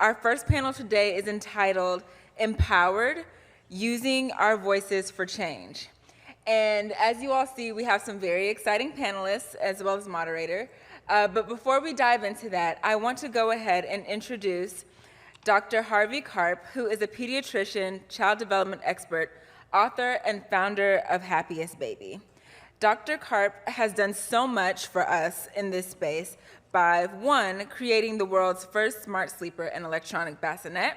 Our first panel today is entitled Empowered, Using Our Voices for Change. And as you all see, we have some very exciting panelists as well as moderator. But before we dive into that, I want to go ahead and introduce Dr. Harvey Karp, who is a pediatrician, child development expert, author, and founder of Happiest Baby. Dr. Karp has done so much for us in this space by, one, creating the world's first smart sleeper and electronic bassinet.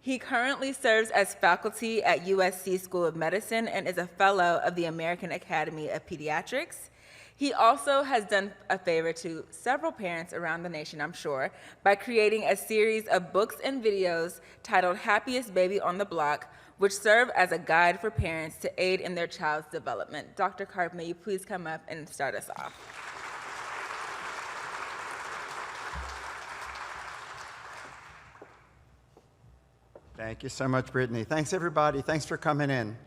He currently serves as faculty at USC School of Medicine and is a fellow of the American Academy of Pediatrics. He also has done a favor to several parents around the nation, I'm sure, by creating a series of books and videos titled Happiest Baby on the Block, which serve as a guide for parents to aid in their child's development. Dr. Karp, may you please come up and start us off? Thank you so much, Brittany. Thanks, everybody. Thanks for coming in.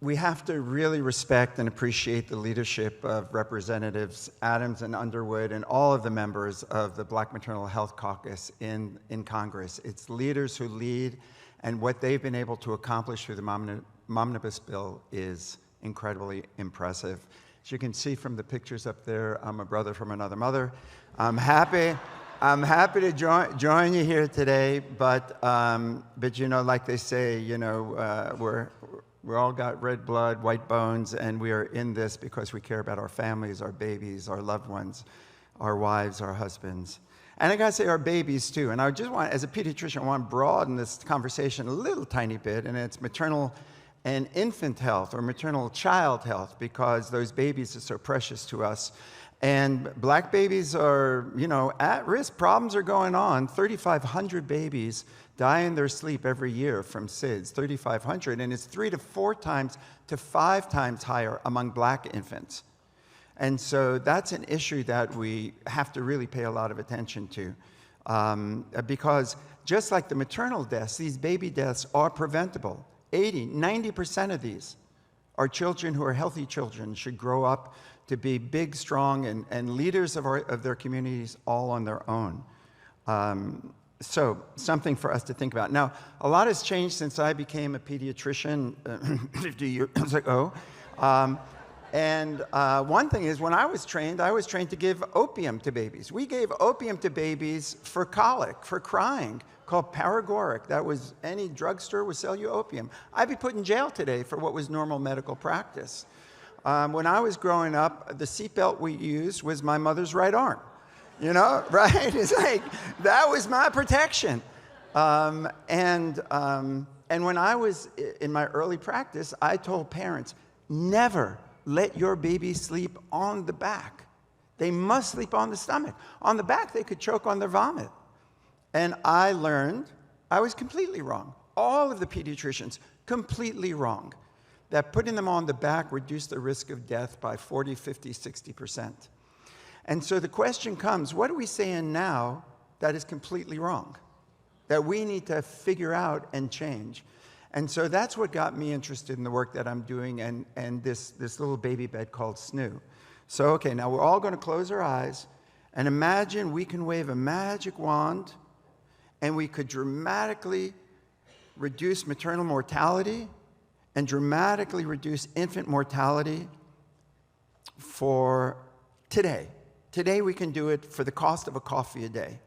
We have to really respect and appreciate the leadership of Representatives Adams and Underwood and all of the members of the Black Maternal Health Caucus in Congress. It's leaders who lead, and what they've been able to accomplish through the Momnibus Bill is incredibly impressive. As you can see from the pictures up there, I'm a brother from another mother. I'm happy to join you here today, but you know, like they say, you know, we're all got red blood, white bones, and we are in this because we care about our families, our babies, our loved ones, our wives, our husbands. And I gotta say our babies too. And I just want, as a pediatrician, I want to broaden this conversation a little tiny bit, and it's maternal and infant health or maternal child health, because those babies are so precious to us. And Black babies are, you know, at risk. Problems are going on. 3,500 babies die in their sleep every year from SIDS, 3,500, and it's 3 to 4 times to 5 times higher among Black infants. And so that's an issue that we have to really pay a lot of attention to, because just like the maternal deaths, these baby deaths are preventable. 90% of these are children who are healthy children, should grow up to be big, strong, and leaders of their communities all on their own. So something for us to think about. Now, a lot has changed since I became a pediatrician 50 years ago. One thing is, when I was trained to give opium to babies. We gave opium to babies for colic, for crying, called Paregoric. That was, any drugstore would sell you opium. I'd be put in jail today for what was normal medical practice. When I was growing up, the seatbelt we used was my mother's right arm. You know, right? It's like, that was my protection. And when I was in my early practice, I told parents, never let your baby sleep on the back. They must sleep on the stomach. On the back, they could choke on their vomit. And I learned I was completely wrong. All of the pediatricians, completely wrong. That putting them on the back reduced the risk of death by 40, 50, 60%. And so the question comes, what are we saying now that is completely wrong, that we need to figure out and change? And so that's what got me interested in the work that I'm doing and this little baby bed called SNOO. So, okay, now we're all going to close our eyes and imagine we can wave a magic wand and we could dramatically reduce maternal mortality and dramatically reduce infant mortality for today. Today we can do it for the cost of a coffee a day.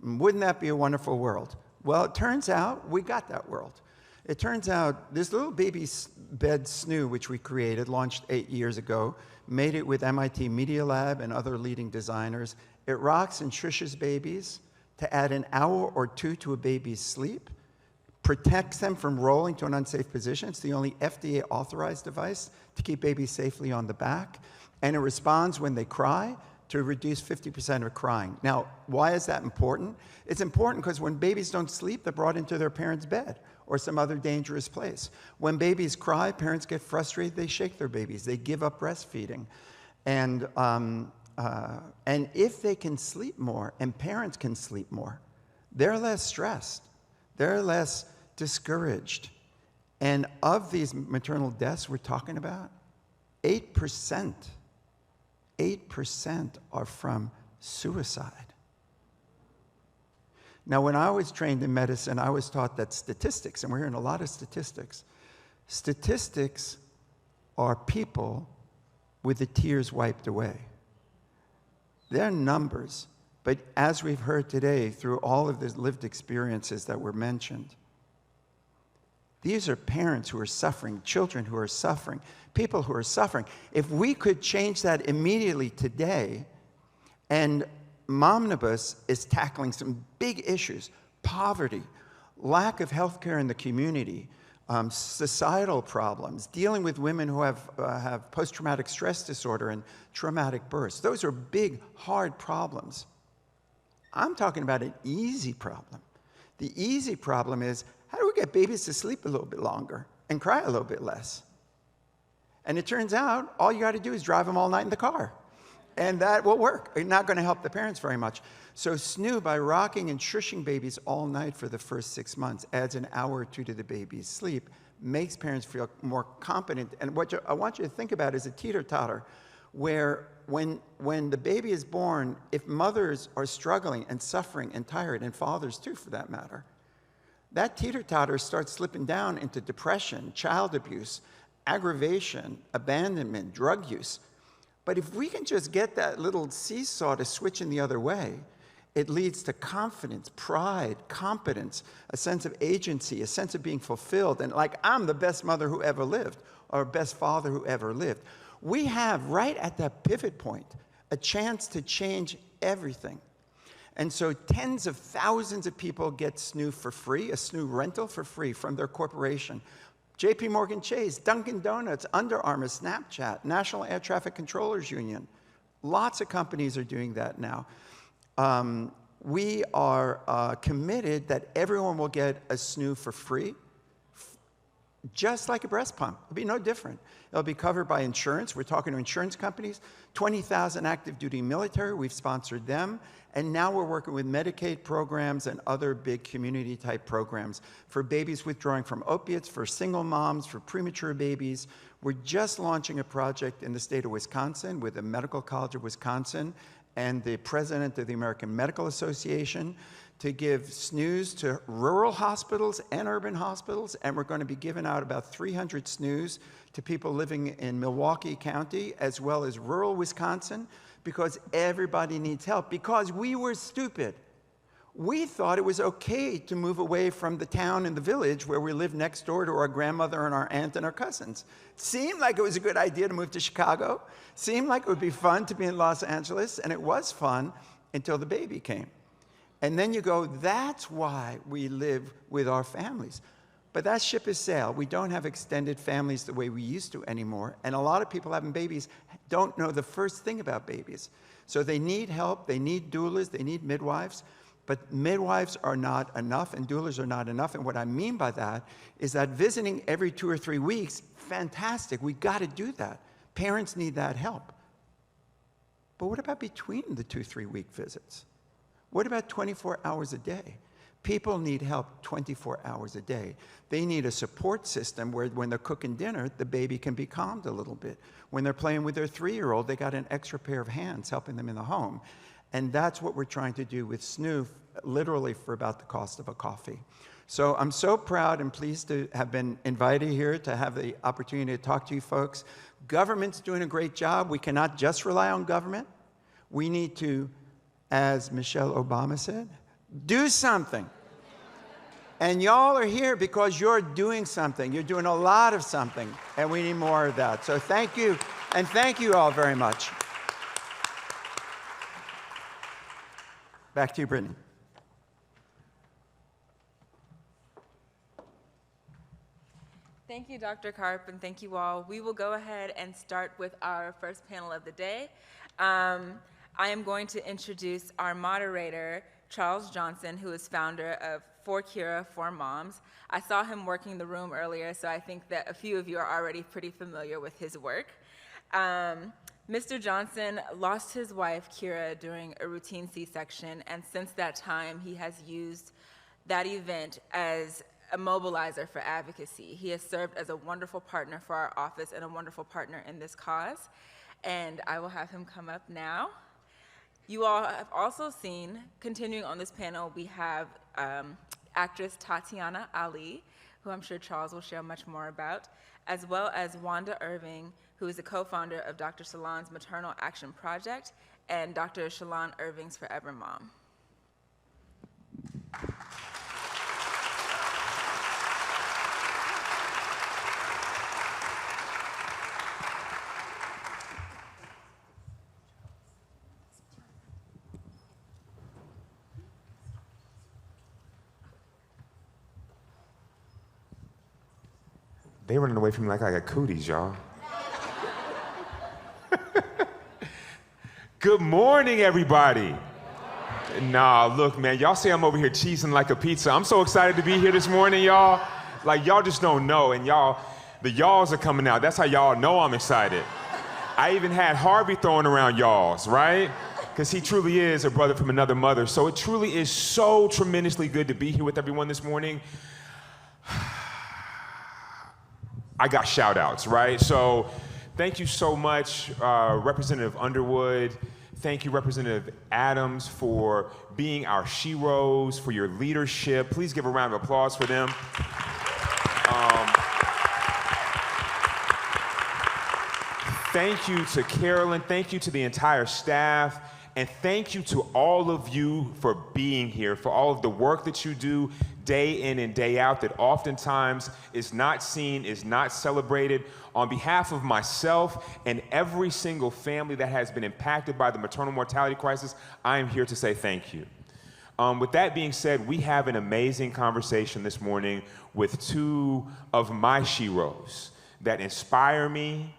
Wouldn't that be a wonderful world? Well, it turns out we got that world. It turns out this little baby bed SNOO, which we created, launched 8 years ago, made it with MIT Media Lab and other leading designers. It rocks and shushes babies to add an hour or 2 to a baby's sleep, protects them from rolling to an unsafe position. It's the only FDA-authorized device to keep babies safely on the back. And it responds when they cry to reduce 50% of crying. Now, why is that important? It's important because when babies don't sleep, they're brought into their parents' bed or some other dangerous place. When babies cry, parents get frustrated, they shake their babies, they give up breastfeeding. And if they can sleep more, and parents can sleep more, they're less stressed, they're less discouraged. And of these maternal deaths we're talking about, 8% are from suicide. Now, when I was trained in medicine, I was taught that statistics, and we're hearing a lot of statistics, statistics are people with the tears wiped away. They're numbers, but as we've heard today through all of the lived experiences that were mentioned, these are parents who are suffering, children who are suffering, people who are suffering. If we could change that immediately today, and Momnibus is tackling some big issues: poverty, lack of health care in the community, societal problems, dealing with women who have post-traumatic stress disorder and traumatic births. Those are big, hard problems. I'm talking about an easy problem. The easy problem is, how do we get babies to sleep a little bit longer and cry a little bit less? And it turns out all you got to do is drive them all night in the car. And that will work. It's not going to help the parents very much. So SNOO, by rocking and shushing babies all night for the first 6 months, adds an hour or two to the baby's sleep, makes parents feel more competent. And what I want you to think about is a teeter-totter, where when the baby is born, if mothers are struggling and suffering and tired, and fathers too for that matter, that teeter-totter starts slipping down into depression, child abuse, aggravation, abandonment, drug use. But if we can just get that little seesaw to switch in the other way, it leads to confidence, pride, competence, a sense of agency, a sense of being fulfilled, and like, I'm the best mother who ever lived, or best father who ever lived. We have, right at that pivot point, a chance to change everything. And so tens of thousands of people get SNOO for free, a SNOO rental for free from their corporation. JP Morgan Chase, Dunkin' Donuts, Under Armour, Snapchat, National Air Traffic Controllers Union. Lots of companies are doing that now. We are committed that everyone will get a SNOO for free, just like a breast pump. It'll be no different. It'll be covered by insurance. We're talking to insurance companies. 20,000 active duty military, we've sponsored them. And now we're working with Medicaid programs and other big community type programs for babies withdrawing from opiates, for single moms, for premature babies. We're just launching a project in the state of Wisconsin with the Medical College of Wisconsin and the president of the American Medical Association to give SNOOs to rural hospitals and urban hospitals, and we're going to be giving out about 300 SNOOs to people living in Milwaukee County as well as rural Wisconsin, because everybody needs help, because we were stupid. We thought it was okay to move away from the town and the village where we lived next door to our grandmother and our aunt and our cousins. Seemed like it was a good idea to move to Chicago. Seemed like it would be fun to be in Los Angeles, and it was fun until the baby came. And then you go, that's why we live with our families. But that ship has sailed. We don't have extended families the way we used to anymore. And a lot of people having babies don't know the first thing about babies. So they need help, they need doulas, they need midwives. But midwives are not enough and doulas are not enough. And what I mean by that is that visiting every 2 or 3 weeks, fantastic. We got to do that. Parents need that help. But what about between the 2-3 week visits? What about 24 hours a day? People need help 24 hours a day. They need a support system where when they're cooking dinner, the baby can be calmed a little bit. When they're playing with their 3-year-old, they got an extra pair of hands helping them in the home. And that's what we're trying to do with SNOO, literally for about the cost of a coffee. So I'm so proud and pleased to have been invited here to have the opportunity to talk to you folks. Government's doing a great job. We cannot just rely on government. We need to, as Michelle Obama said, do something. And y'all are here because you're doing something. You're doing a lot of something, and we need more of that. So thank you, and thank you all very much. Back to you, Brittany. Thank you, Dr. Karp, and thank you all. We will go ahead and start with our first panel of the day. I am going to introduce our moderator, Charles Johnson, who is founder of For Kira, For Moms. I saw him working the room earlier, so I think that a few of you are already pretty familiar with his work. Mr. Johnson lost his wife, Kira, during a routine C-section, and since that time, he has used that event as a mobilizer for advocacy. He has served as a wonderful partner for our office and a wonderful partner in this cause. And I will have him come up now. You all have also seen, continuing on this panel, we have actress Tatiana Ali, who I'm sure Charles will share much more about, as well as Wanda Irving, who is a co-founder of Dr. Shalon's Maternal Action Project and Dr. Shalon Irving's Forever Mom. They running away from me like I got cooties, y'all. Good morning, everybody. Nah, look, man, y'all say I'm over here cheesing like a pizza. I'm so excited to be here this morning, y'all. Like, y'all just don't know, and the y'alls are coming out. That's how y'all know I'm excited. I even had Harvey throwing around y'alls, right? Because he truly is a brother from another mother. So it truly is so tremendously good to be here with everyone this morning. I got shout outs, right? So thank you so much, Representative Underwood. Thank you, Representative Adams, for being our sheroes, for your leadership. Please give a round of applause for them. Thank you to Carolyn. Thank you to the entire staff. And thank you to all of you for being here, for all of the work that you do day in and day out that oftentimes is not seen, is not celebrated. On behalf of myself and every single family that has been impacted by the maternal mortality crisis, I am here to say thank you. With that being said, we have an amazing conversation this morning with two of my sheroes that inspire me.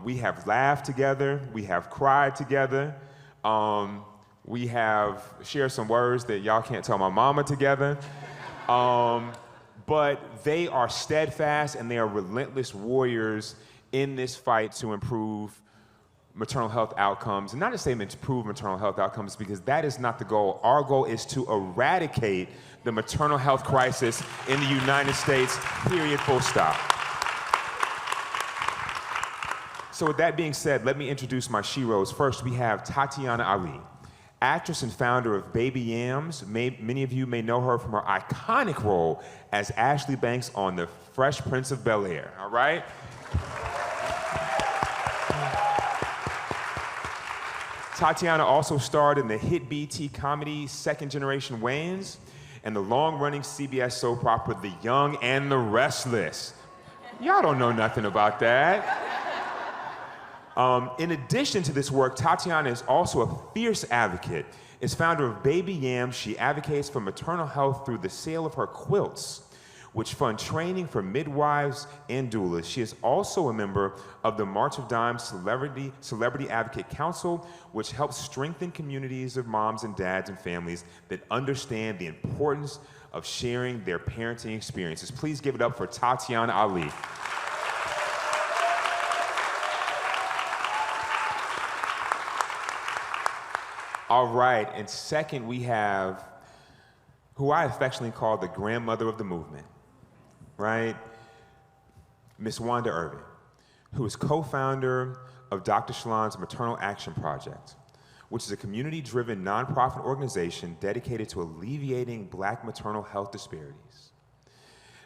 We have laughed together, we have cried together. We have shared some words that y'all can't tell my mama together. But they are steadfast and they are relentless warriors in this fight to improve maternal health outcomes. And not to say improve maternal health outcomes, because that is not the goal. Our goal is to eradicate the maternal health crisis in the United States, period, full stop. So with that being said, let me introduce my sheroes. First, we have Tatiana Ali, actress and founder of Baby Yams. Many of you may know her from her iconic role as Ashley Banks on The Fresh Prince of Bel-Air, all right? Tatiana also starred in the hit BET comedy Second Generation Wayans and the long-running CBS soap opera The Young and the Restless. Y'all don't know nothing about that. In addition to this work, Tatiana is also a fierce advocate. As founder of Baby Yams, she advocates for maternal health through the sale of her quilts, which fund training for midwives and doulas. She is also a member of the March of Dimes Celebrity Advocate Council, which helps strengthen communities of moms and dads and families that understand the importance of sharing their parenting experiences. Please give it up for Tatiana Ali. All right, and second we have who I affectionately call the grandmother of the movement, right? Miss Wanda Irving, who is co-founder of Dr. Shalon's Maternal Action Project, which is a community-driven nonprofit organization dedicated to alleviating Black maternal health disparities.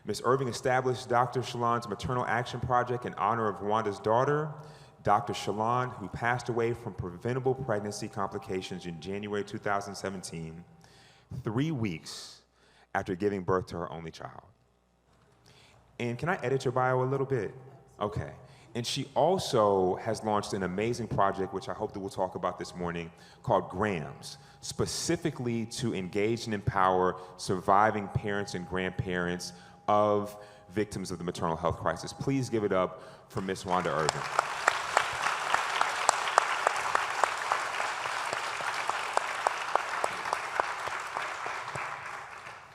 Ms. Irving established Dr. Shalon's Maternal Action Project in honor of Wanda's daughter, Dr. Shalon, who passed away from preventable pregnancy complications in January 2017, 3 weeks after giving birth to her only child. And can I edit your bio a little bit? Okay. And she also has launched an amazing project, which I hope that we'll talk about this morning, called GRAMS, specifically to engage and empower surviving parents and grandparents of victims of the maternal health crisis. Please give it up for Miss Wanda Irving.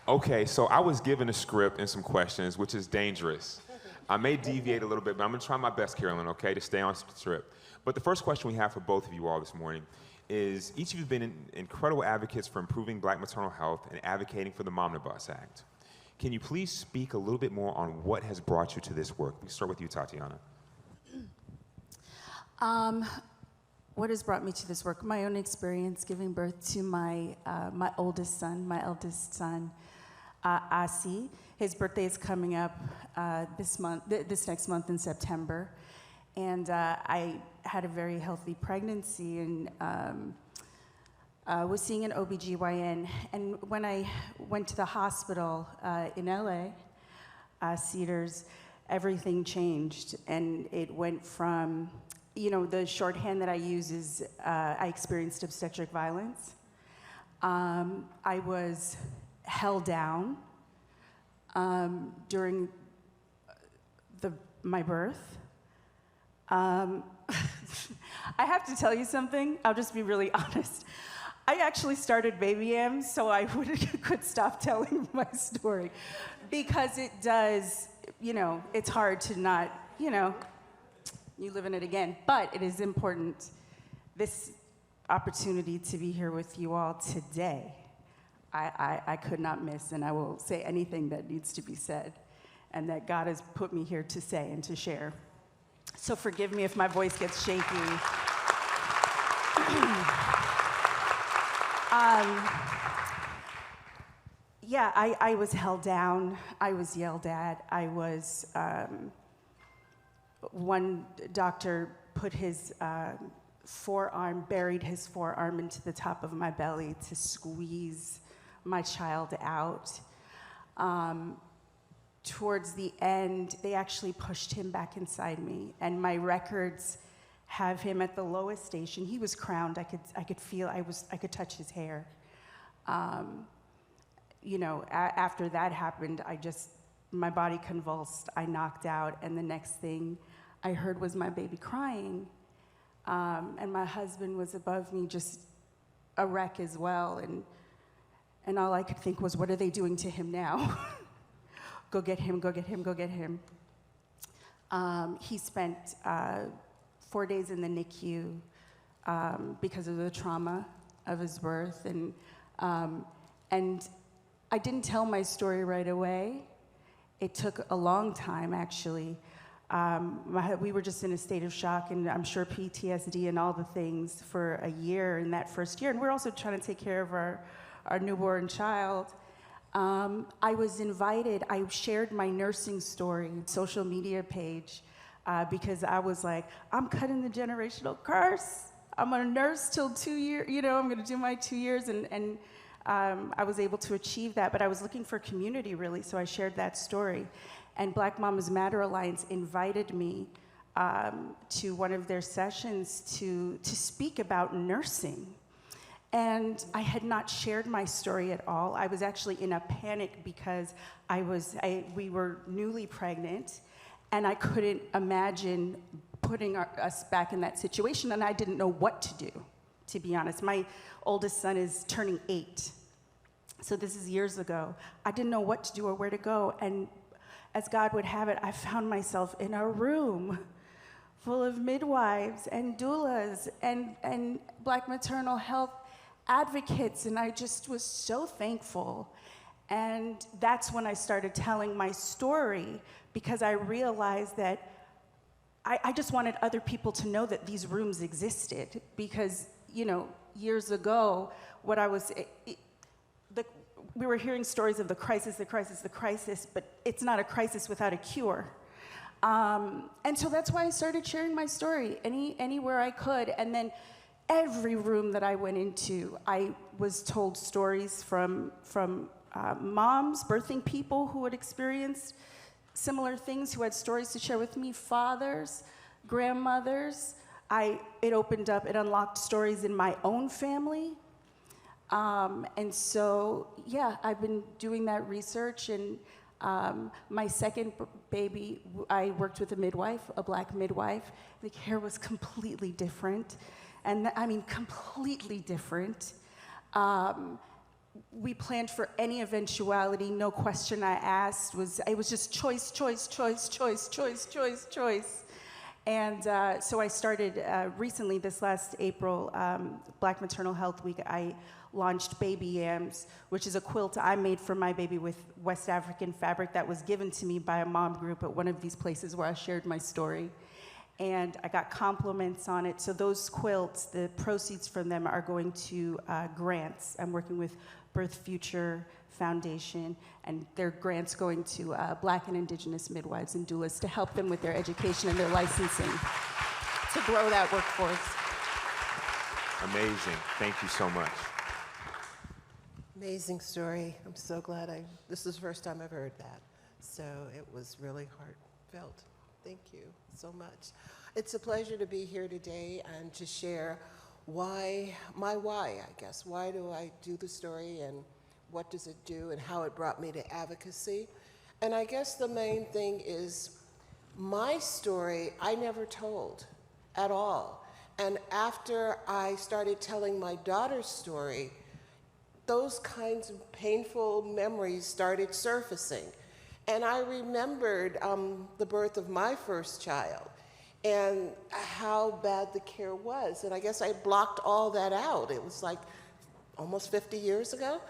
Okay, so I was given a script and some questions, which is dangerous. I may deviate a little bit, but I'm gonna try my best, Carolyn, okay, to stay on script. But the first question we have for both of you all this morning is, each of you have been incredible advocates for improving Black maternal health and advocating for the Momnibus Act. Can you please speak a little bit more on what has brought you to this work? We start with you, Tatiana. what has brought me to this work? My own experience giving birth to my eldest son, Asi. His birthday is coming up this next month in September. And I had a very healthy pregnancy and was seeing an OBGYN. And when I went to the hospital in LA, Cedars, everything changed. And it went from, the shorthand that I use is I experienced obstetric violence. I was held down during my birth. I have to tell you something. I'll just be really honest. I actually started Baby Am so I could stop telling my story, because it does, it's hard to not, you live in it again. But it is important, this opportunity to be here with you all today, I could not miss, and I will say anything that needs to be said and that God has put me here to say and to share. So forgive me if my voice gets shaky. I was held down. I was yelled at. One doctor put his buried his forearm into the top of my belly to squeeze my child out. Towards the end, they actually pushed him back inside me, and my records have him at the lowest station. He was crowned. I could feel. I could touch his hair. After that happened, my body convulsed. I knocked out, and the next thing I heard was my baby crying, and my husband was above me, just a wreck as well. And all I could think was, what are they doing to him now? Go get him, go get him, go get him. He spent 4 days in the NICU because of the trauma of his birth. And I didn't tell my story right away. It took a long time, actually. We were just in a state of shock, and I'm sure PTSD and all the things for a year in that first year. And we're also trying to take care of our newborn child. I was invited. I shared my nursing story social media page because I was like, I'm cutting the generational curse. I'm gonna nurse till 2 years, I'm gonna do my 2 years, and I was able to achieve that, but I was looking for community, really, so I shared that story. And Black Mamas Matter Alliance invited me to one of their sessions to speak about nursing. And I had not shared my story at all. I was actually in a panic because we were newly pregnant, and I couldn't imagine putting us back in that situation, and I didn't know what to do, to be honest. My oldest son is turning 8. So this is years ago. I didn't know what to do or where to go, and as God would have it, I found myself in a room full of midwives and doulas and Black maternal health advocates, and I just was so thankful. And that's when I started telling my story, because I realized that I just wanted other people to know that these rooms existed, because, years ago, we were hearing stories of the crisis, but it's not a crisis without a cure. And so that's why I started sharing my story anywhere I could. And then every room that I went into, I was told stories from moms, birthing people who had experienced similar things, who had stories to share with me, fathers, grandmothers. It opened up, it unlocked stories in my own family. And so, I've been doing that research, and my second baby, I worked with a midwife, a Black midwife. The care was completely different, and completely different. We planned for any eventuality. No question I asked. It was just choice. And so I started recently, this last April, Black Maternal Health Week, I launched Baby Yams, which is a quilt I made for my baby with West African fabric that was given to me by a mom group at one of these places where I shared my story. and I got compliments on it. So those quilts, the proceeds from them are going to grants. I'm working with Birth Future Foundation, and their grants going to Black and Indigenous midwives and doulas to help them with their education and their licensing to grow that workforce. Amazing. Thank you so much. Amazing story. I'm so glad this is the first time I've heard that. So it was really heartfelt. Thank you so much. It's a pleasure to be here today and to share why, I guess. Why do I do the story, and what does it do, and how it brought me to advocacy? And I guess the main thing is my story I never told at all. And after I started telling my daughter's story, those kinds of painful memories started surfacing. And I remembered the birth of my first child and how bad the care was. And I guess I blocked all that out. It was like almost 50 years ago.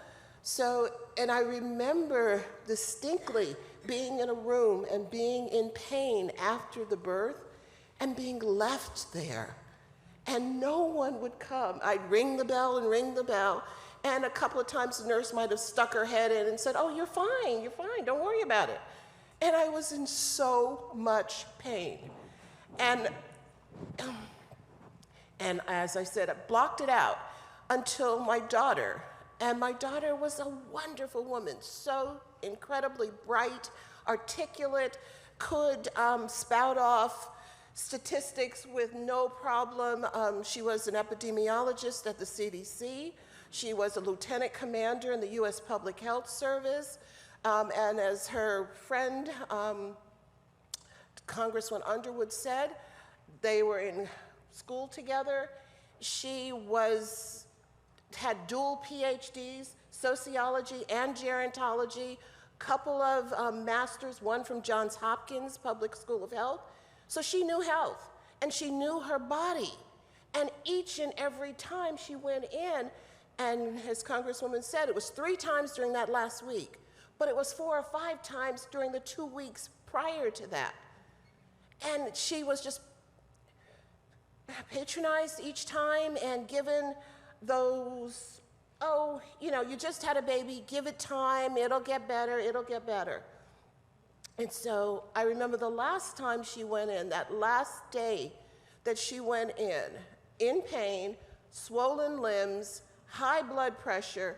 So, and I remember distinctly being in a room and being in pain after the birth and being left there. And no one would come. I'd ring the bell and ring the bell. And a couple of times the nurse might have stuck her head in and said, "Oh, you're fine, don't worry about it." And I was in so much pain. And as I said, I blocked it out until my daughter. And my daughter was a wonderful woman, so incredibly bright, articulate, could spout off statistics with no problem. She was an epidemiologist at the CDC. She was a lieutenant commander in the U.S. Public Health Service. And as her friend, Congressman Underwood said, they were in school together. She had dual PhDs, sociology and gerontology, couple of masters, one from Johns Hopkins Public School of Health. So she knew health, and she knew her body. And each and every time she went in, and as Congresswoman said, it was 3 times during that last week, but it was 4 or 5 times during the 2 weeks prior to that. And she was just patronized each time and given those, "Oh, you just had a baby, give it time, it'll get better, it'll get better." And so I remember the last time she went in, that last day that she went in pain, swollen limbs, high blood pressure,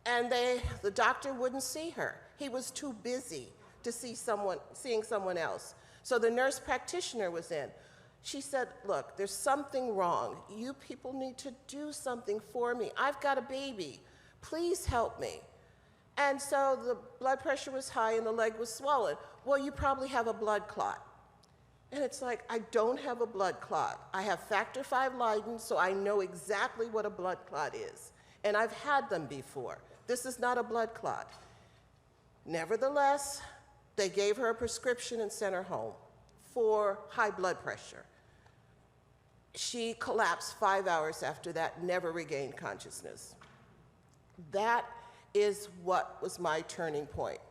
and the doctor wouldn't see her. He was too busy to seeing someone else. So the nurse practitioner was in. She said, "Look, there's something wrong. You people need to do something for me. I've got a baby. Please help me." And so the blood pressure was high and the leg was swollen. "Well, you probably have a blood clot." And it's like, I don't have a blood clot. I have factor V Leiden, so I know exactly what a blood clot is. And I've had them before. This is not a blood clot. Nevertheless, they gave her a prescription and sent her home for high blood pressure. She collapsed 5 hours after that, never regained consciousness. That is what was my turning point.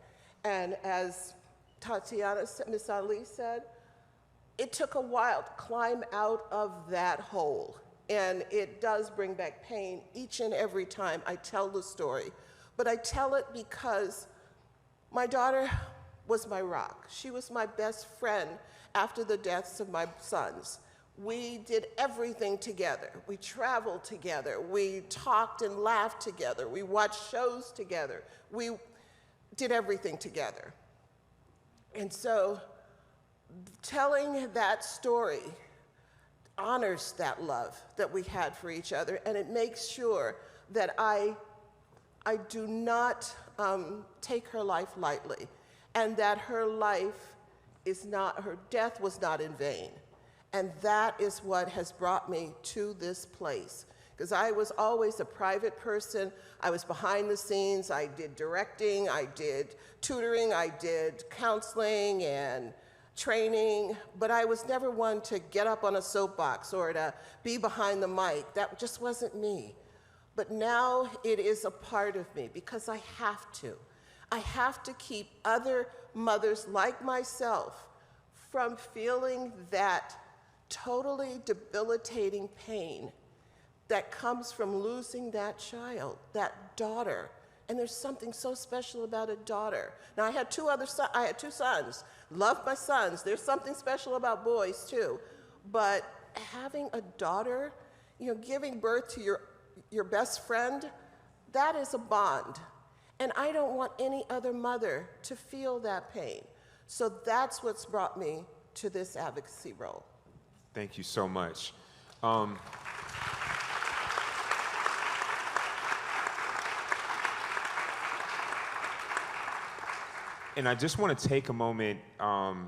And as Tatiana, Miss Ali said, it took a while to climb out of that hole. And it does bring back pain each and every time I tell the story. But I tell it because my daughter was my rock. She was my best friend after the deaths of my sons. We did everything together. We traveled together. We talked and laughed together. We watched shows together. We did everything together. And so telling that story honors that love that we had for each other, and it makes sure that I do not take her life lightly, and that her death was not in vain. And that is what has brought me to this place. Because I was always a private person. I was behind the scenes. I did directing, I did tutoring, I did counseling and training, but I was never one to get up on a soapbox or to be behind the mic. That just wasn't me. But now it is a part of me because I have to. I have to keep other mothers like myself from feeling that totally debilitating pain that comes from losing that child, that daughter. And there's something so special about a daughter. Now, I had two sons. Loved my sons. There's something special about boys too. But having a daughter, giving birth to your best friend, that is a bond. And I don't want any other mother to feel that pain. So that's what's brought me to this advocacy role. Thank you so much. And I just want to take a moment and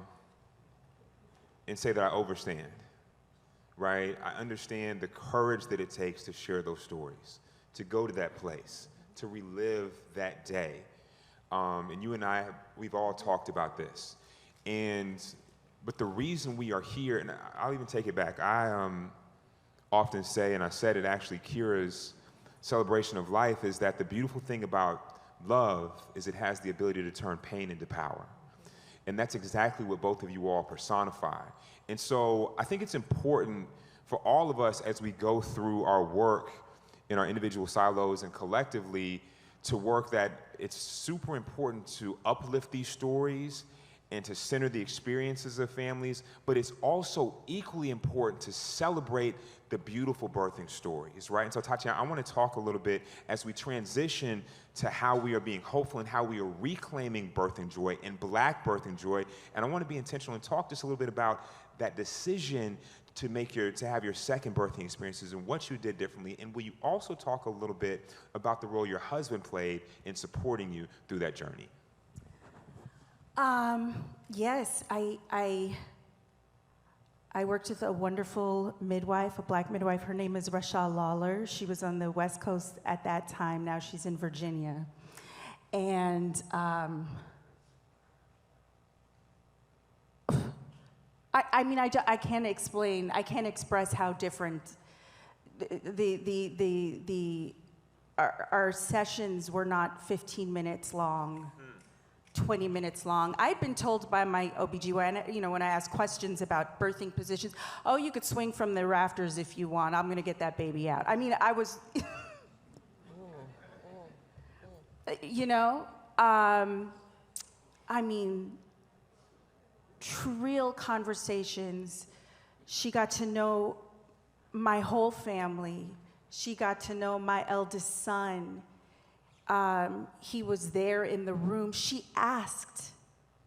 say that I understand, right? I understand the courage that it takes to share those stories, to go to that place, to relive that day. And you and I, we've all talked about this. But the reason we are here, and I'll even take it back, I often say, and I said it actually, Kira's celebration of life, is that the beautiful thing about love is it has the ability to turn pain into power. And that's exactly what both of you all personify. And so I think it's important for all of us as we go through our work in our individual silos and collectively to work that it's super important to uplift these stories and to center the experiences of families, but it's also equally important to celebrate the beautiful birthing stories, right? And so, Tatiana, I want to talk a little bit as we transition to how we are being hopeful and how we are reclaiming birthing joy and Black birthing joy. And I want to be intentional and talk just a little bit about that decision to have your second birthing experiences and what you did differently. And will you also talk a little bit about the role your husband played in supporting you through that journey? Yes, I worked with a wonderful midwife, a Black midwife. Her name is Rashal Lawler. She was on the West Coast at that time. Now she's in Virginia. And I can't explain, I can't express how different our sessions were not 15 minutes long. 20 minutes long. I'd been told by my OBGYN, when I asked questions about birthing positions, oh, you could swing from the rafters if you want. I'm gonna get that baby out. I mean, I was, real conversations. She got to know my whole family. She got to know my eldest son. He was there in the room. She asked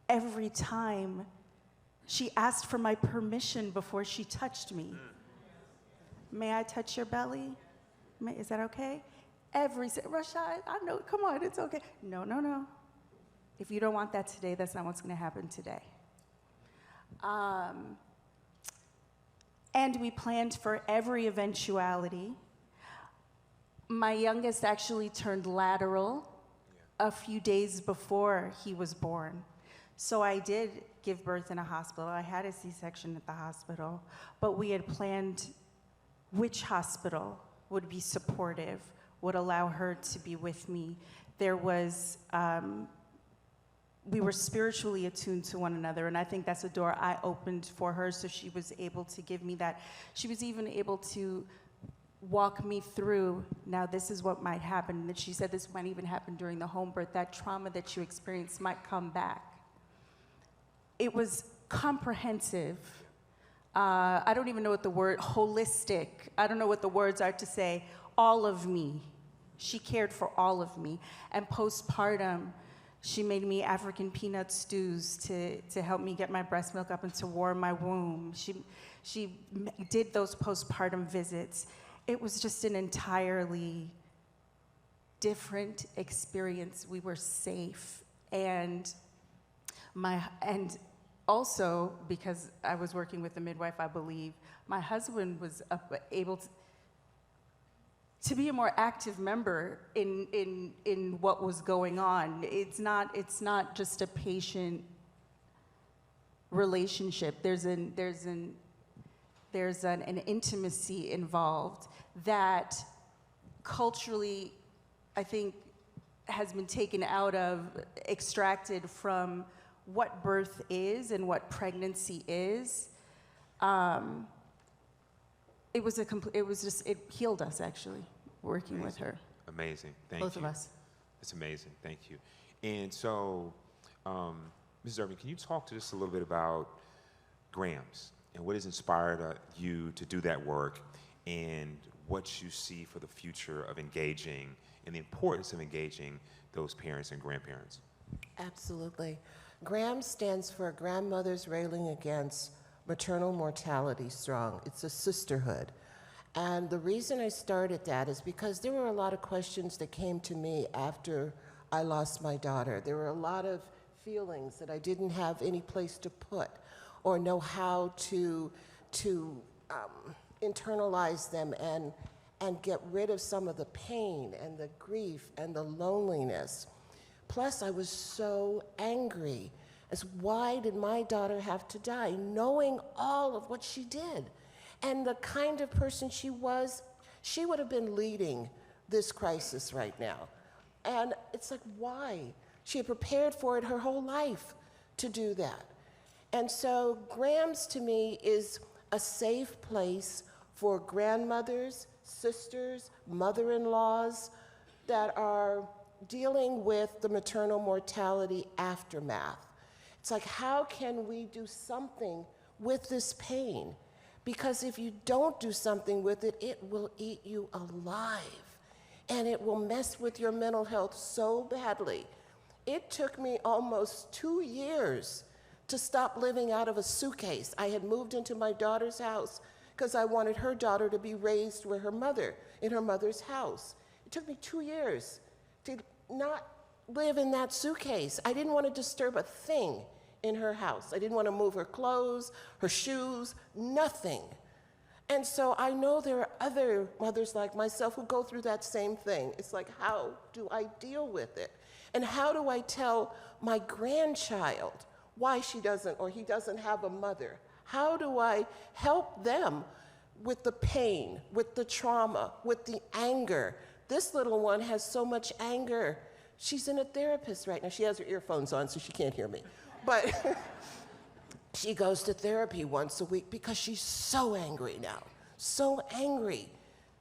every time. She asked for my permission before she touched me. May I touch your belly? Is that okay? Rashad, I know, come on, it's okay. No. If you don't want that today, that's not what's gonna happen today. And we planned for every eventuality. My youngest actually turned lateral a few days before he was born. So I did give birth in a hospital. I had a C-section at the hospital, but we had planned which hospital would be supportive, would allow her to be with me. There was, we were spiritually attuned to one another, and I think that's a door I opened for her, so she was able to give me that. She was even able to walk me through, now this is what might happen, and she said this might even happen during the home birth, that trauma that you experienced might come back. It was comprehensive. I don't even know what the word, holistic, I don't know what the words are to say, all of me. She cared for all of me. And postpartum, she made me African peanut stews to help me get my breast milk up and to warm my womb. She did those postpartum visits. It was just an entirely different experience. We were safe. And also, because I was working with a midwife, I believe, my husband was able to be a more active member in what was going on. It's not just a patient relationship. There's an intimacy involved that culturally, I think, has been taken out of, extracted from what birth is and what pregnancy is, it healed us actually, working with her. Amazing. Thank you. Both of us. It's amazing. Thank you. And so, Mrs. Irving, can you talk to us a little bit about Grams and what has inspired you to do that work and what you see for the future of engaging and the importance of engaging those parents and grandparents? Absolutely. GRAM stands for Grandmothers Railing Against Maternal Mortality Strong. It's a sisterhood. And the reason I started that is because there were a lot of questions that came to me after I lost my daughter. There were a lot of feelings that I didn't have any place to put or know how to internalize them and get rid of some of the pain and the grief and the loneliness. Plus, I was so angry as why did my daughter have to die, knowing all of what she did. And the kind of person she was, she would have been leading this crisis right now. And it's like, why? She had prepared for it her whole life to do that. And so Grams to me is a safe place for grandmothers, sisters, mother-in-laws that are dealing with the maternal mortality aftermath. It's like, how can we do something with this pain? Because if you don't do something with it, it will eat you alive. And it will mess with your mental health so badly. It took me almost 2 years to stop living out of a suitcase. I had moved into my daughter's house because I wanted her daughter to be raised with her mother, in her mother's house. It took me 2 years to not live in that suitcase. I didn't want to disturb a thing in her house. I didn't want to move her clothes, her shoes, nothing. And so I know there are other mothers like myself who go through that same thing. It's like, how do I deal with it? And how do I tell my grandchild why she doesn't or he doesn't have a mother? How do I help them with the pain, with the trauma, with the anger? This little one has so much anger. She's in a therapist right now. She has her earphones on, so she can't hear me. But she goes to therapy once a week because she's so angry now. So angry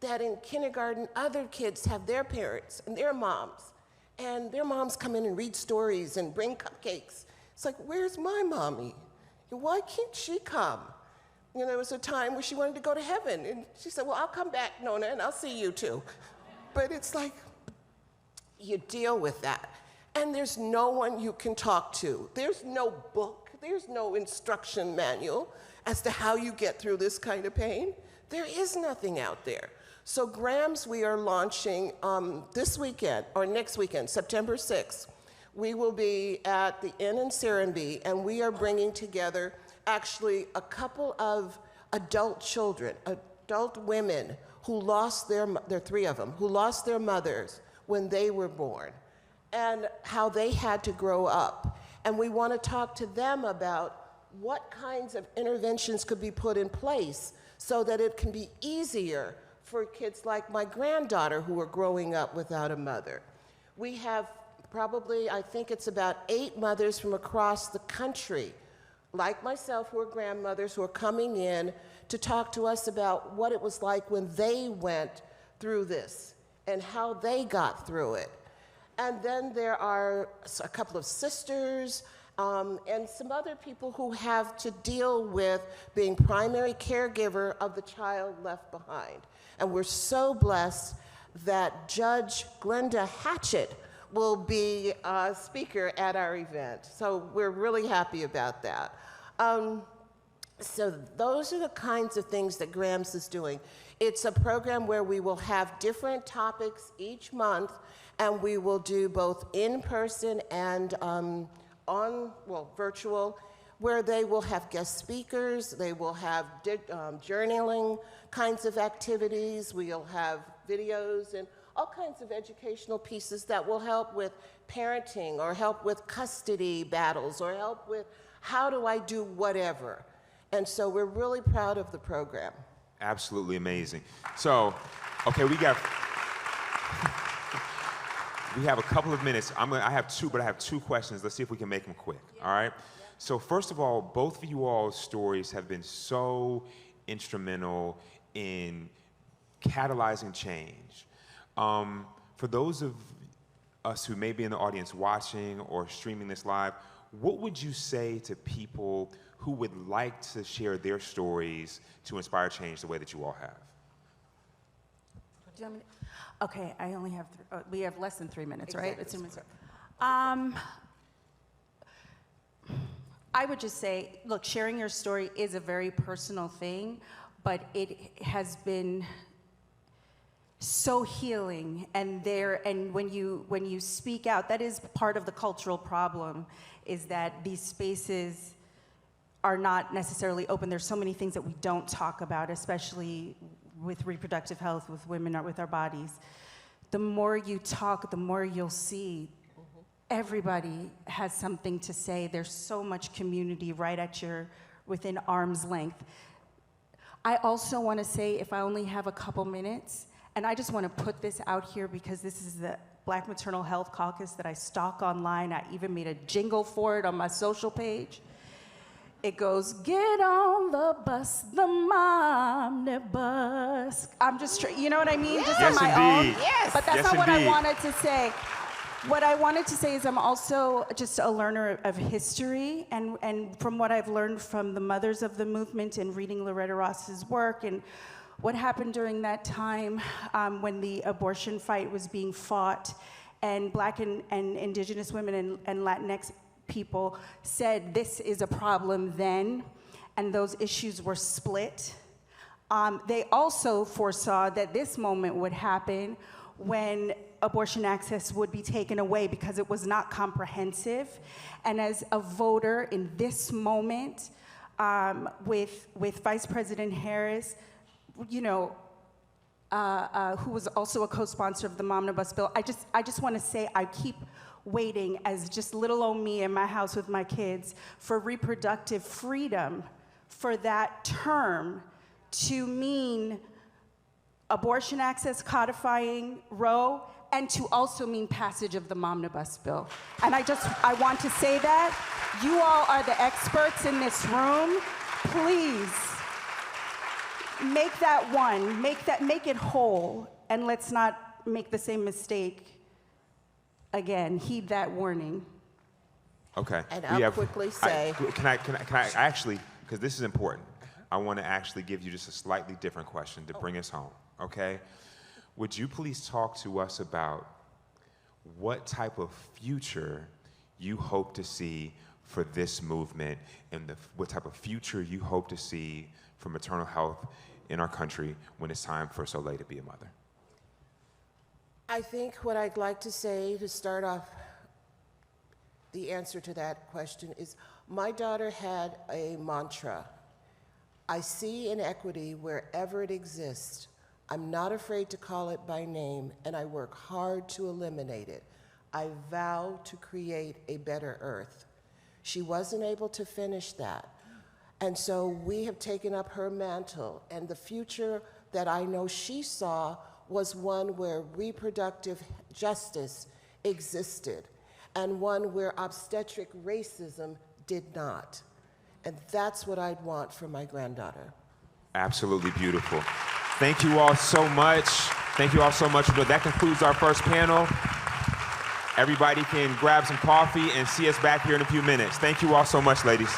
that in kindergarten, other kids have their parents and their moms. And their moms come in and read stories and bring cupcakes. It's like, where's my mommy? Why can't she come? You know, there was a time where she wanted to go to heaven. And she said, well, I'll come back, Nona, and I'll see you too. But it's like, you deal with that. And there's no one you can talk to. There's no book. There's no instruction manual as to how you get through this kind of pain. There is nothing out there. So Grams, we are launching this weekend, or next weekend, September 6th. We will be at the Inn in Serenbe, and we are bringing together actually a couple of adult children, adult women who lost there are 3 of them, who lost their mothers when they were born, and how they had to grow up. And we want to talk to them about what kinds of interventions could be put in place so that it can be easier for kids like my granddaughter who are growing up without a mother. We have probably, I think it's about 8 mothers from across the country, like myself, who are grandmothers, who are coming in to talk to us about what it was like when they went through this and how they got through it. And then there are a couple of sisters and some other people who have to deal with being primary caregiver of the child left behind. And we're so blessed that Judge Glenda Hatchett will be a speaker at our event. So we're really happy about that. So those are the kinds of things that Grams is doing. It's a program where we will have different topics each month, and we will do both in-person and virtual, where they will have guest speakers, they will have journaling kinds of activities, we'll have videos and all kinds of educational pieces that will help with parenting or help with custody battles or help with how do I do whatever. And so we're really proud of the program. Absolutely amazing. So, okay, we got We have a couple of minutes. I have two questions. Let's see if we can make them quick, all right? So first of all, both of you all's stories have been so instrumental in catalyzing change. For those of us who may be in the audience watching or streaming this live, what would you say to people who would like to share their stories to inspire change the way that you all have? Do you want me to- Okay, I only have, we have less than 3 minutes, right? Exactly. It's 2 minutes. I would just say, look, sharing your story is a very personal thing, but it has been so healing, and when you speak out, that is part of the cultural problem, is that these spaces are not necessarily open. There's so many things that we don't talk about, especially with reproductive health, with women, or with our bodies. The more you talk, the more you'll see everybody has something to say. There's so much community right within arm's length. I also want to say, if I only have a couple minutes, and I just want to put this out here because this is the Black Maternal Health Caucus that I stalk online. I even made a jingle for it on my social page. It goes, get on the bus, the omnibus. I'm just, you know what I mean? Just Yes, on my indeed. own. Yes. But that's Yes, not what I indeed. wanted to say. What I wanted to say is I'm also just a learner of history, and from what I've learned from the mothers of the movement and reading Loretta Ross's work and what happened during that time when the abortion fight was being fought, and Black and indigenous women and Latinx people said this is a problem then, and those issues were split. They also foresaw that this moment would happen when abortion access would be taken away because it was not comprehensive. And as a voter in this moment, with Vice President Harris, you know, who was also a co-sponsor of the Momnibus bill, I just want to say I keep waiting as just little old me in my house with my kids for reproductive freedom, for that term to mean abortion access codifying Roe, and to also mean passage of the Momnibus bill. And I want to say that. You all are the experts in this room. Please, make that one, make it whole, and let's not make the same mistake again. Heed that warning. Okay. And I'll quickly say- Can I actually, because this is important, I want to actually give you just a slightly different question to bring us home, okay? Would you please talk to us about what type of future you hope to see for this movement, and what type of future you hope to see for maternal health in our country when it's time for Soleil to be a mother? I think what I'd like to say to start off the answer to that question is, my daughter had a mantra: I see inequity wherever it exists. I'm not afraid to call it by name, and I work hard to eliminate it. I vow to create a better earth. She wasn't able to finish that. And so we have taken up her mantle, and the future that I know she saw was one where reproductive justice existed, and one where obstetric racism did not. And that's what I'd want for my granddaughter. Absolutely beautiful. Thank you all so much. Thank you all so much. That concludes our first panel. Everybody can grab some coffee and see us back here in a few minutes. Thank you all so much, ladies.